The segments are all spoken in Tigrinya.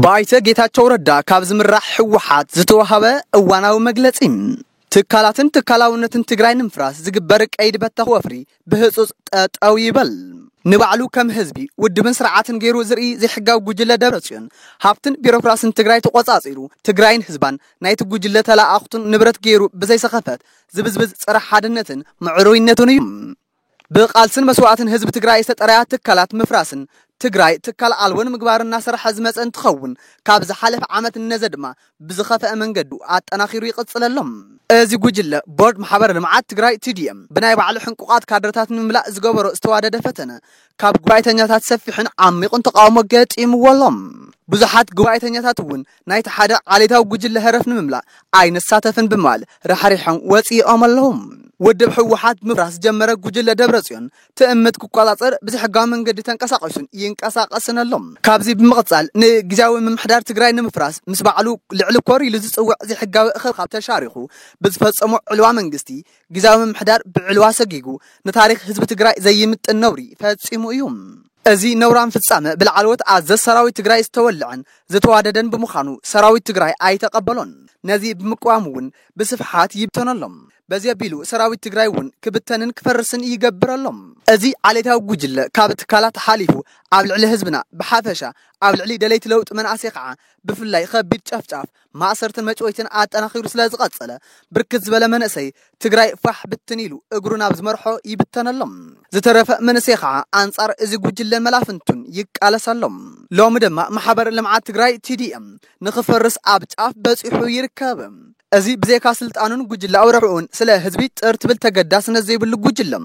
بايته ጌታቸው ረዳ ካብ ዝምራሕ ሕወሓት ዝተወሃበ እዋናዊ መግለጺ ትካላትን ትካላውነትን ትግራይ ንምፍራስ ዝግበር ቀይድ በተኽ ወፍሪ ብህጹጽ ጠጠው ይበል ንባዕሉ ከም ህዝቢ ውድብን ስርዓትን ገይሩ ዝርኢ ዘይሕጋው ጉጅለ ደብረጽዮን ሃብትን ቢሮክራስን ትግራይ ተቆጻጺሩ ትግራይን ህዝባን ናይቲ ጉጅለ ተላኣኽቱን ንብረት ገይሩ ብዘይሰኸፈት ዝብዝብዝ ጽረ ሓድነትን ምዕሩይነትን እዩ ብቃልስን መስዋዕትን ህዝብ ትግራይ ዝተጠራያ ትካላት ምፍራስን ትግራይ ትካል አልወን ምግባርና ስራሕ ዝመፀን ትኸውን ካብ ዝሓለፈ ዓመት ነዘድማ ብዝኸፈአ መንገዱ አጠናኺሩ ይቅጽለሎም እዚ ጉጅለ ቦርድ ማሕበር ልምዓት ትግራይ TDM ብናይ ባዕሉ ሕንቁቃት ካድረታት ንምምላእ ዝገበሮ ዝተዋደደ ፈተነ ካብ ጉባኤተኛታት ሰፊሕን ዓሚቁን ተቃውሞ ገጢምዎሎም ብዙሓት ጉባኤተኛታት እውን ናይቲ ሓደ ዓሌታው ጉጅለ ህረፍ ንምምላእ ኣይነሳተፍን ብማል ረሓሪሖም ወፂኦም ኣለዎም ወድብ ሕወሓት ምፍራስ ጀመረ ጉጅለ ደብረጽዮን ትእምት ክቆጻጸር ብዝሕጋዊ መንገዲ ተንቀሳቀሱን ይንቀሳቀስን ኣሎም ካብዚ ብምቕጻል ንግዛዊ ምምሕዳር ትግራይ ንምፍራስ ምስ ባዕሉ ልዕሊ ኮር ኢሉ ዝጽውዕ ዝሕጋዊ እኽብኻብ ተሻሪኹ ብዝፈጸሙ ዕልዋ መንግስቲ ግዛዊ ምምሕዳር ብዕልዋ ሰጊጉ ንታሪኽ ህዝቢ ትግራይ ዘይምጥን ነውሪ ፈጺሙ እዩ እዚ ነውራን ፍጻመ ብልዓልወት ኣዘዝ ሰራዊት ትግራይ ዝተወልዐን ዝተዋደደን ብምዃኑ ሰራዊት ትግራይ ኣይተቀበሎን ነዚ ብምቋም እውን ብስፍሓት ይብተነሎም በዚ ኣቢሉ ሰራዊት ትግራይ እውን ክብተንን ክፈርስን ይገብረሎም እዚ ዓሌታው ጉጅለ ካብ ትካላት ሓሊፉ ኣብ ልዕሊ ህዝብና ብሓፈሻ ኣብ ልዕሊ ደለይቲ ለውጥ መንኣሰይ ከዓ ብፍላይ ከቢድ ጨፍጫፍ ማእሰርትን መጭወይትን ኣጠናኺሩ ስለ ዝቐጸለ ብርክት ዝበለ መንእሰይ ትግራይ ፋሕ ብትን ኢሉ እግሩ ናብ ዝመርሖ ይብተነሎም ዝተረፈ መንእሰይ ከዓ ኣንጻር እዚ ጉጅለ መላፍንቱን ይቃለሰሎም ሎሚ ድማ ማሕበር ልምዓት ትግራይ TDM ንኽፈርስ ኣብ ጫፍ በፂሑ ይርከብ እዚ ብዘይካ ስልጣኑን ጉጅለ ኣውረሑን ስለ ህዝቢ ጥርት ብል ተገዳስነት ዘይብሉ ጉጅለም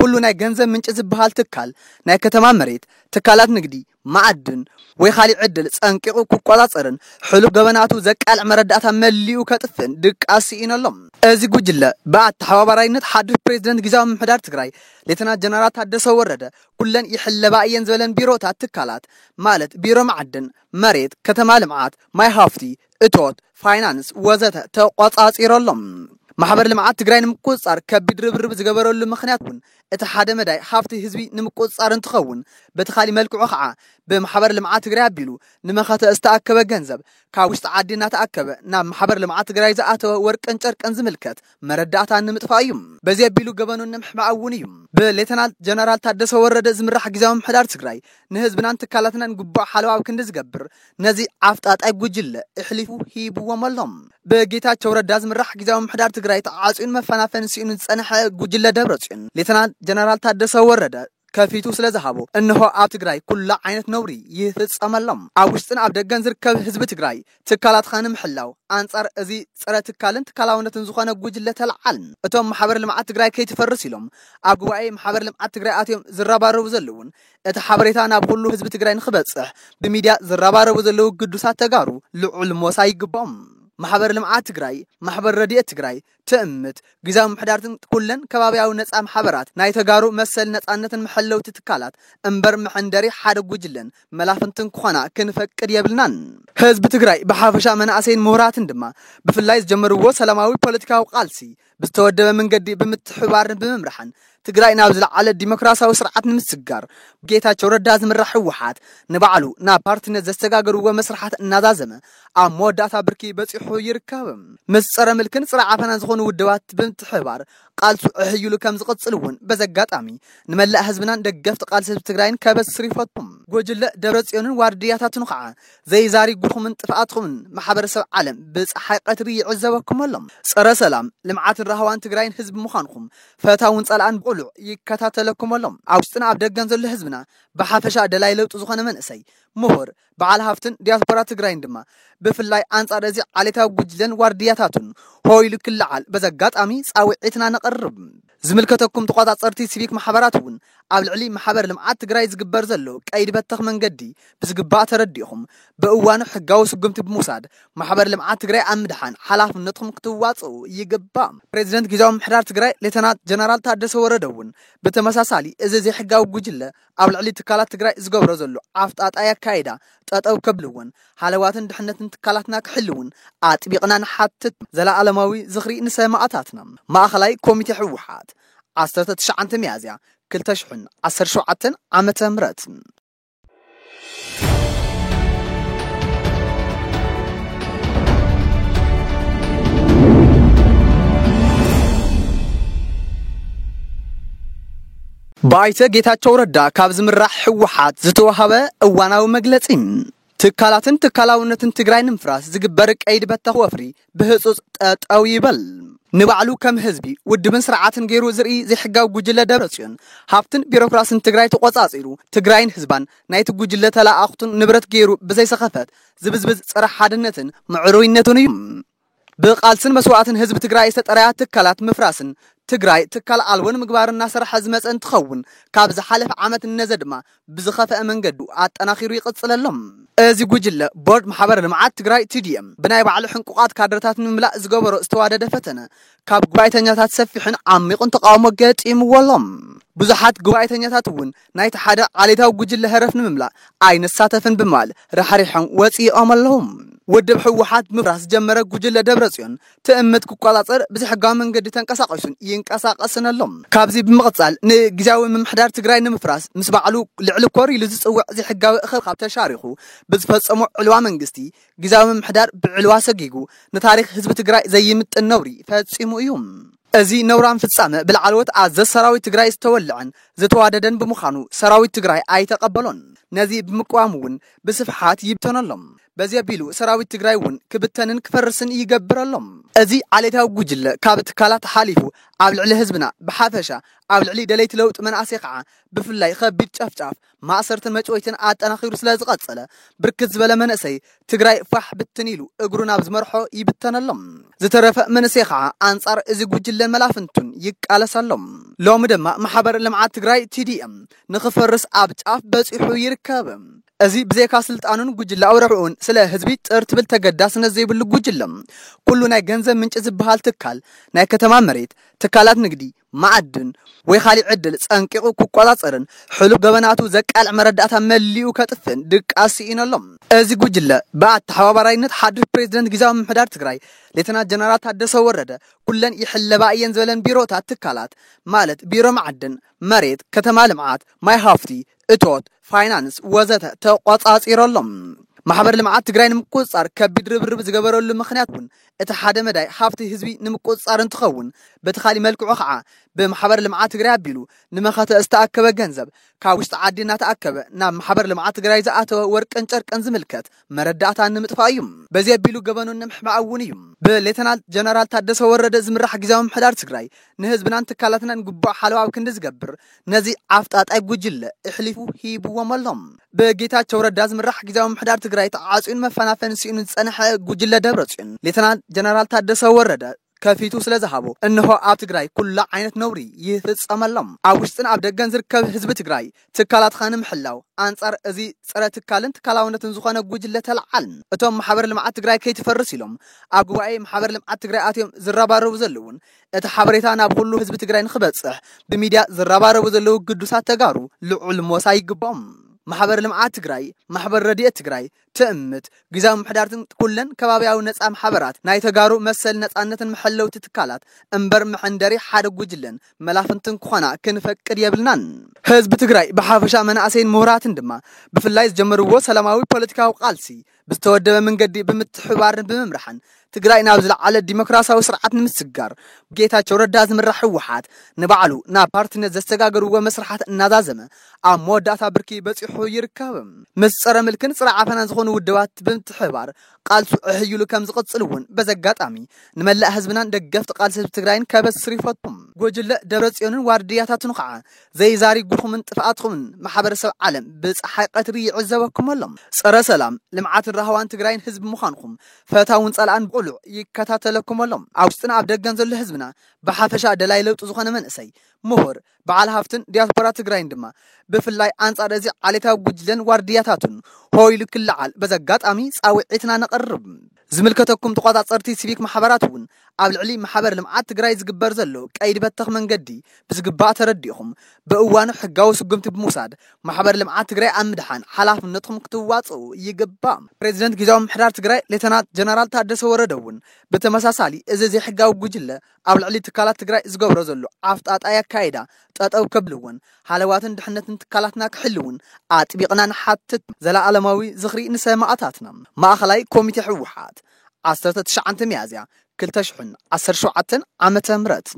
ኩሉ ናይ ገንዘብ ምንጭ ዝበሃል ትካል ናይ ከተማ መሬት ትካላት ንግዲ ማዕድን ወይ खाली ዕድል ጸንቂቁ ክቆጻጸርን ሕሉ ገበናቱ ዘቃልዕ መረዳእታ መሊኡ ከጥፍን ድቃሲ ኢነሎም እዚ ጉጅለ በአተሓባባራይነት ሓድሽ ፕሬዝዳንት ግዛዊ ምምሕዳር ትግራይ ሌተናንት ጀነራል ታደሰ ወረደ ኩለን ይሕለባ እየን ዝበለን ቢሮታት ትካላት ማለት ቢሮ ማዕድን መሬት ከተማ ልምዓት ማይ ሃፍቲ እቶት ፋይናንስ ወዘተ ተቆጻጺሮሎም ማሕበር ልምዓት ትግራይ ንምቁጽጻር ከቢድ ርብርብ ዝገበረሉ ምኽንያቱን እቲ ሓደ መዳይ ሃፍቲ ህዝቢ ንምቁጽጻር እንትኸውን በቲ ኻሊ መልክዑ ከዓ በማሕበር ልምዓት ትግራይ ኣቢሉ ንመኸተ ዝተኣከበ ገንዘብ ካብ ውሽጢ ዓዲ እናተኣከበ ናብ ማሕበር ልምዓት ትግራይ ዝኣተወ ወርቅን ጨርቅን ዝምልከት መረዳእታ ንምጥፋእ እዩ በዚ ኣቢሉ ገበኑ ንምሕማውን እዩ ብሌተናንት ጀነራል ታደሰ ወረደ ዝምራሕ ግዛዊ ምምሕዳር ትግራይ ንህዝብናን ትካላትናን ግቡዕ ሓለዋ ክንዲ ዝገብር ነዚ ዓፍጣጣይ ጉጅለ እሕሊፉ ሂብዎም ኣሎም በጌታቸው ረዳ ዝምራሕ ግዛዊ ምምሕዳር ትግራይ ተዓጽዩን መፈናፈን ሲኡን ጸንሐ ጉጅለ ደብረጽዮን ሌተናንት ጀነራል ታደሰ ወረደ ከፊቱ ስለዝሃቦ እንሆ ኣብ ትግራይ ኩሉ ዓይነት ነውሪ ይፍጸመሎም ኣብ ውሽጥን ኣብ ደገን ዝርከብ ህዝቢ ትግራይ ትካላት ኻንም ሕላው አንጻር እዚ ጸረ ትካልን ትካላውነትን ዝኾነ ጉጅለ ተልዓልን እቶም ማሕበር ልምዓት ትግራይ ከይትፈርስ ኢሎም ኣብ ጉባኤ ማሕበር ልምዓት ትግራይ ኣትዮም ዝረባረቡ ዘለውን እቲ ሓበሬታ ናብ ኩሉ ህዝቢ ትግራይ ንኽበጽሕ ብሚድያ ዝረባረቡ ዘለዉ ግዱሳት ተጋሩ ልዑል ሞሳ ይግባኦም ማሕበር ልምዓት ትግራይ ማሕበር ረድኤት ትግራይ ትእምት ግዛዊ ምሕዳርትን ኩለን ከባቢያዊ ነጻ ማሕበራት ናይ ተጋሩ መሰል ነጻነትን መሐለውቲ ትካላት እምበር መሐንደሪ ሓደ ጉጅለን መላፍንትን ክኾና ክንፈቅድ የብልናን ህዝቢ ትግራይ ብሓፈሻ መናእሰይን ምሁራትን ድማ ብፍላይ ዝጀመርዎ ሰላማዊ ፖለቲካዊ ቃልሲ ብዝተወደበ መንገዲ ብምትሕባርን ብምምራሕን ትግራይ ናብ ዝለዓለ ዲሞክራሲያዊ ስርዓት ንምስጋር ጌታቸው ረዳ ዝምራሕ ሕወሓት ንባዕሉ ናብ ፓርቲነት ዘስተጋገርዎ መስራሓት እናዛዘመ ኣብ መወዳእታ ብርኪ በፂሑ ይርከብ ምስ ጸረ ምልክን ጽረ ዓፈናን ዝኾኑ ውድባት ብምትሕባር ቃልሱ እህይሉ ከም ዝቕጽልውን በዘጋጣሚ ንመላእ ህዝብናን ደገፍቲ ቃልሲ ህዝቢ ትግራይን ከበስር ይፈቱም ጉጅለ ደብረጽዮንን ዋርድያታቱን ከዓ ዘይዛሪ ጉልኹምን ጥፍኣትኹምን ማሕበረሰብ ዓለም ብፀሓይ ቀትሪ ይዕዘበኩምሎም ጸረ ሰላም ልምዓትን ረሃዋን ትግራይን ህዝቢ ምዃንኩም ፈታውን ጸላእን ብቁሉዕ ይከታተለኩምሎም ኣብ ውሽጥና ኣብ ደገን ዘሎ ህዝብና ብሓፈሻ ደላይ ለውጥ ዝኾነ መንእሰይ ምሁር በዓል ሃፍትን ዲያስፖራ ትግራይን ድማ ብፍላይ አንጻር እዚ ዓሌታዊ ጉጅለን ዋርድያታቱን ሆይሉ ክልዓል በዘጋጣሚ ጻውዒትና ነቐርብ ዝምልከተኩም ተቆጻጸርቲ ሲቪክ ማሕበራት እውን ኣብ ልዕሊ ማሕበር ልምዓት ትግራይ ዝግበር ዘሎ ቀይድ በተኽ መንገዲ ብዝግባእ ተረዲኹም በእዋኑ ሕጋዊ ስጉምቲ ብምውሳድ ማሕበር ልምዓት ትግራይ ኣምድሓን ሓላፍነትኩም ክትዋጽኡ ይግባእ ፕሬዝዳንት ግዛዊ ምምሕዳር ትግራይ ሌተናንት ጀነራል ታደሰ ወረደ እውን ብተመሳሳሊ እዚ ዘይሕጋዊ ጉጅለ ኣብ ልዕሊ ትካላት ትግራይ ዝገብሮ ዘሎ ዓፍጣጣይ ኣካይዳ ጠጠው ከብልውን ሓለዋትን ድሕነትን ትካላትና ክሕልውን ኣጥቢቕና ንሓትት ዘለዓለማዊ ዝኽሪ ንሰማዕታትና ማእኸላይ ኮሚቴ ሕወሓት 19 ሚያዝያ 2017 ዓመተ ምህረት بايته ጌታቸው ረዳ ካብ ዝምራሕ ሕወሓት ዝተወሃበ እዋናዊ መግለጺ ትካላውነትን ትግራይ ንምፍራስ ዝግበር ቀይድ በታኽ ወፍሪ ብህጹጽ ጠጠው ይበል ንባዕሉ ከም ህዝቢ ውድብን ስርዓትን ገይሩ ዝርኢ ዘይሕጋው ጉጅለ ደብረጽዮን ሃብትን ቢሮክራስን ትግራይ ተቆጻጺሩ ትግራይን ህዝባን ናይቲ ጉጅለ ተላኣኽቱን ንብረት ገይሩ ብዘይሰኸፈት ዝብዝብዝ ጽረ ሓድነትን ምዕሩይነትን እዩ ብቃልስን መስዋዕትን ህዝብ ትግራይ ዝተጠራያት ትካላት ምፍራስን ትግራይ ትካል አልወን ምግባርና ሰርሐ ዝመጽን ትኸውን ካብ ዝሓለፈ ዓመት ነዘድማ ብዝኸፈአ መንገዱ አጠናኺሩ ይቅጽለሎም እዚ ጉጅለ ቦርድ ማሕበር ልምዓት ትግራይ TDM ብናይ ባዕሉ ሕንቁቃት ካድረታት ንምምላእ ዝገበሮ ዝተዋደደ ፈተነ ካብ ጉባኤተኛታት ሰፊሕን ዓሚቁን ተቃውሞ ገጢምዎሎም ብዙሓት ጉባኤተኛታት እውን ናይቲ ሓደ ዓሌታው ጉጅለ ህረፍ ንምምላእ ኣይነሳተፍን ብምባል ረሓሪሖም ወፂኦም ኣለዎም ወድብ ሕወሓት ምፍራስ ጀመረ ጉጅለ ደብረጽዮን ትእምት ክቆጻጸር ብዝሕጋዊ መንገዲ ተንቀሳቀሱን ይንቀሳቀስነሎም ካብዚ ብምቕጻል ንግዛዊ ምምሕዳር ትግራይ ንምፍራስ ምስ ባዕሉ ልዕሊ ኮር ኢሉ ዝጽውዕ ዝሕጋዊ እኽብኻብ ተሻሪኹ ብዝፈጸሙ ዕልዋ መንግስቲ ግዛዊ ምምሕዳር ብዕልዋ ሰጊጉ ንታሪኽ ህዝቢ ትግራይ ዘይምጥን ነውሪ ፈጺሙ እዩ እዚ ነውራን ፍጻመ ብልዓልወት ኣዘዝ ሰራዊት ትግራይ ዝተወልዐን ዝተዋደደን ብምዃኑ ሰራዊት ትግራይ ኣይተቀበሎን ነዚ ብምቋሙውን ብስፍሓት ይብተነሎም በዚ ቢሉ ሰራዊት ትግራይ እውን ክብተንን ክፈርስን ይገብረሎም እዚ ዓሌታው ጉጅለ ካብ ትካላት ሓሊፉ ኣብ ልዕሊ ህዝብና ብሓፈሻ ኣብ ልዕሊ ደለይቲ ለውጥ መንኣሰይ ከዓ ብፍላይ ከቢድ ጫፍጫፍ ማእሰርትን መጭወይትን ኣጠናኺሩ ስለ ዝቐጸለ ብርክት ዝበለ መንእሰይ ትግራይ ፋሕ ብትን ኢሉ እግሩ ናብ ዝመርሖ ይብተነሎም ዝተረፈ መንእሰይ ከዓ አንጻር እዚ ጉጅለ መላፍንቱን ይቃለሰሎም ሎሚ ድማ ማሕበር ልምዓት ትግራይ TDM ንኽፈርስ ኣብ ጫፍ በፂሑ ይርከብ እዚ ብዘይካ ስልጣኑን ጉጅለ አውረሑን ስለ ህዝቢ ጥርትብል ተገዳስነት ዘይብሉ ጉጅለም ኩሉ ናይ ገንዘብ ምንጭ ዝበሃል ትካል ናይ ከተማ መሬት ትካላት ንግዲ ማዕድን ወይ खाली ዕድል ጸንቂቁ ክቆጻጸርን ሕሉ ገበናቱ ዘቃልዕ መረዳእታ መሊኡ ከጥፍን ድቃሲ ኢነሎም እዚ ጉጅለ በአተሐባባራይነት ሓድር ፕሬዝዳንት ግዛዊ ምምሕዳር ትግራይ ሌተናንት ጀነራል ታደሰ ወረደ ኩለን ይሕለባ እየን ዝበለን ቢሮታት ትካላት ማለት ቢሮ ማዕድን መሬት ከተማ ልምዓት ማይ ሃፍቲ እቶት ፋይናንስ ወዘተ ተቆጻጺሮሎም ማሕበር ልምዓት ትግራይ ንምቁጻር ከቢድ ርብርብ ዝገበረሉ ምኽንያቱን እቲ ሓደ መዳይ ሃፍቲ ህዝቢ ንምቁጻር እንትኸውን በተኻሊ መልክዑ ከዓ በማሕበር ልምዓት ትግራይ አቢሉ ንመኸተ ዝተኣከበ ገንዘብ ካብ ውሽጢ ዓዲና ተኣከበ ናብ ማሕበር ልምዓት ትግራይ ዝኣተወ ወርቅን ጨርቅን ዝምልከት መረዳእታ ንምጥፋእ እዩ በዚ አቢሉ ገበኑን ንምሕማውን እዩ በሌተናንት ጀነራል ታደሰ ወረደ ዝምራሕ ግዛዊ ምምሕዳር ትግራይ ንህዝብናን ትካላትናን ግቡዕ ሓለዋብ ክንዲ ዝገብር ነዚ ኣፍጣጣይ ጉጅለ እሕሊፉ ሂብዎም ኣሎም በጌታቸው ረዳ ዝምራሕ ግዛዊ ምምሕዳር ትግራይ ተዓጽዩን መፈናፈን ሲኡን ጸንሐ ጉጅለ ደብረጽዮን ሌተናንት ጀነራል ታደሰ ወረደ ከፊቱ ስለ ዝሃቦ እንሆ ኣብ ትግራይ ኩሉ ዓይነት ነውሪ ይፍጸመሎም ኣብ ውሽጥን ኣብ ደገን ዝርከብ ህዝቢ ትግራይ ትካላት ኻንም ሕላው አንጻር እዚ ጸረ ትካልን ትካላውነትን ዝኾነ ጉጅለ ተልዓል እቶም ማሕበር ልምዓት ትግራይ ከይትፈርስ ኢሎም ኣብ ጉባኤ ማሕበር ልምዓት ትግራይ ኣትዮም ዝረባረቡ ዘለውን እቲ ሓበሬታ ናብ ኩሉ ህዝቢ ትግራይ ንኽበጽሕ ብሚድያ ዝረባረቡ ዘለዉ ግዱሳት ተጋሩ ልዑል ሞሳ ይግቦም ማሕበር ልምዓት ትግራይ ማሕበር ረድኤት ትግራይ ትእምት ግዛዊ ምሕዳርትን ኩለን ከባቢያዊ ነጻ ማሕበራት ናይ ተጋሩ መሰል ነጻነትን መሐለውቲ ትካላት እምበር መሐንደሪ ሓደ ጉጅለን መላፍንትን ኮና ክንፈቅድ የብልናን ህዝቢ ትግራይ በሓፈሻ መናእሰይን ምሁራትን ድማ ብፍላይ ዝጀመርዎ ሰላማዊ ፖለቲካዊ ቃልሲ ብዝተወደበ መንገዲ ብምትሕባርን ብምምራሕን ትግራይ ናብ ዝለዓለ ዲሞክራሲያዊ ስርዓት ንምስጋር ጌታቸው ረዳ ዝምራሕ ሕወሓት ንባዕሉ ናብ ፓርቲነት ዘስተጋገርዎ መስራሓት እናዛዘመ ኣብ መወዳእታ ብርኪ በፂሑ ይርከብ ምስ ጸረ ምልክን ጽረ ዓፈናን ዝኾኑ ውድባት ብምትሕባር ቃልሱ እህይሉ ከም ዝቕጽልውን በዘጋጣሚ ንመላእ ህዝብናን ደገፍቲ ቃልሲ ህዝቢ ትግራይን ከበስር ይፈቱም ጉጅለ ደብረጽዮንን ዋርድያታቱን ከዓ ዘይዛሪ ጉልኹምን ጥፍኣትኹምን ማሕበረሰብ ዓለም ብፀሓይ ቀትሪ ይዕዘበኩም ኣሎም ጸረ ሰላም ልምዓትን ራህዋን ትግራይን ህዝቢ ምዃንኩም ፈታውን ጸላእን ብቁሉዕ ይከታተለኩም ኣሎም ኣብ ውሽጥና ኣብ ደገን ዘሎ ህዝብና በሓፈሻ ደላይ ለውጥ ዝኾነ መንእሰይ ምሁር በዓል ሃፍትን ዲያስፖራ ትግራይን ድማ ብፍላይ አንጻር እዚ ዓሌታዊ ጉጅለን ዋርድያታቱን ሆይሉ ክልዓል በዘጋጣሚ ጻውዒትና ነቐርብ ዝምልከተኩም ተቆጻጸርቲ ሲቪክ ማሕበራቱን ኣብ ልዕሊ ማሕበር ልምዓት ትግራይ ዝግበር ዘሎ ቀይድ በተኽ መንገዲ ብዝግባእ ተረዲኹም በእዋኑ ሕጋዊ ስጉምቲ ብምውሳድ ማሕበር ልምዓት ትግራይ ኣምድሓን ሓላፍነትኩም ክትዋጽኡ ይግባእ ፕሬዝዳንት ግዛዊ ምምሕዳር ትግራይ ሌተናንት ጀነራል ታደሰ ወረደውን በተመሳሳሊ እዚ ዘይሕጋዊ ጉጅለ ኣብ ልዕሊ ትካላት ትግራይ ዝገብሮ ዘሎ ኣፍጣጣይ ኣካይዳ ጠጠው ከብልውን ሓለዋትን ድሕነትን ትካላትና ክሕልውን ኣጥቢቕና ንሓትት ዘለዓለማዊ ዝኽሪ ንሰማዕታትና ማእኸላይ ኮሚቴ ሕወሓት 19 ሚያዝያ 2017 ዓመተ ምህረት